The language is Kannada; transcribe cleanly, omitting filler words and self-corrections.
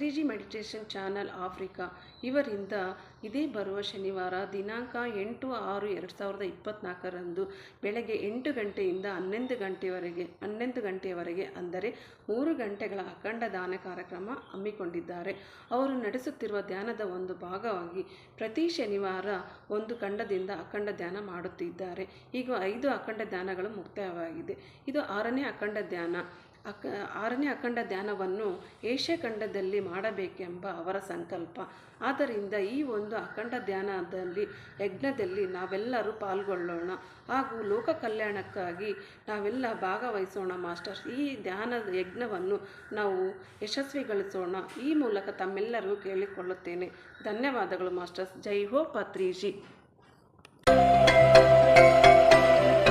ಪತ್ರಿಜಿ ಮೆಡಿಟೇಷನ್ ಚಾನಲ್ ಆಫ್ರಿಕಾ ಇವರಿಂದ ಇದೇ ಬರುವ ಶನಿವಾರ ದಿನಾಂಕ 8/6/2024 ಬೆಳಗ್ಗೆ 8 ಗಂಟೆಯಿಂದ 11 ಗಂಟೆಯವರೆಗೆ ಅಂದರೆ 3 ಗಂಟೆಗಳ ಅಖಂಡ ಧ್ಯಾನ ಕಾರ್ಯಕ್ರಮ ಹಮ್ಮಿಕೊಂಡಿದ್ದಾರೆ. ಅವರು ನಡೆಸುತ್ತಿರುವ ಧ್ಯಾನದ ಒಂದು ಭಾಗವಾಗಿ ಪ್ರತಿ ಶನಿವಾರ ಒಂದು ಖಂಡದಿಂದ ಅಖಂಡ ಧ್ಯಾನ ಮಾಡುತ್ತಿದ್ದಾರೆ. ಈಗ 5 ಅಖಂಡ ಧ್ಯಾನಗಳು ಮುಕ್ತಾಯವಾಗಿದೆ. ಇದು 6ನೇ ಅಖಂಡ ಧ್ಯಾನ. 6ನೇ ಅಖಂಡ ಧ್ಯಾನವನ್ನು ಏಷ್ಯಾ ಖಂಡದಲ್ಲಿ ಮಾಡಬೇಕೆಂಬ ಅವರ ಸಂಕಲ್ಪ. ಆದ್ದರಿಂದ ಈ ಒಂದು ಅಖಂಡ ಧ್ಯಾನದಲ್ಲಿ ಯಜ್ಞದಲ್ಲಿ ನಾವೆಲ್ಲರೂ ಪಾಲ್ಗೊಳ್ಳೋಣ ಹಾಗೂ ಲೋಕ ಕಲ್ಯಾಣಕ್ಕಾಗಿ ನಾವೆಲ್ಲ ಭಾಗವಹಿಸೋಣ ಮಾಸ್ಟರ್ಸ್. ಈ ಧ್ಯಾನದ ಯಜ್ಞವನ್ನು ನಾವು ಯಶಸ್ವಿಗೊಳಿಸೋಣ. ಈ ಮೂಲಕ ತಮ್ಮೆಲ್ಲರಿಗೂ ಕೇಳಿಕೊಳ್ಳುತ್ತೇನೆ. ಧನ್ಯವಾದಗಳು ಮಾಸ್ಟರ್ಸ್. ಜೈ ಹೋ ಪತ್ರಿಜಿ.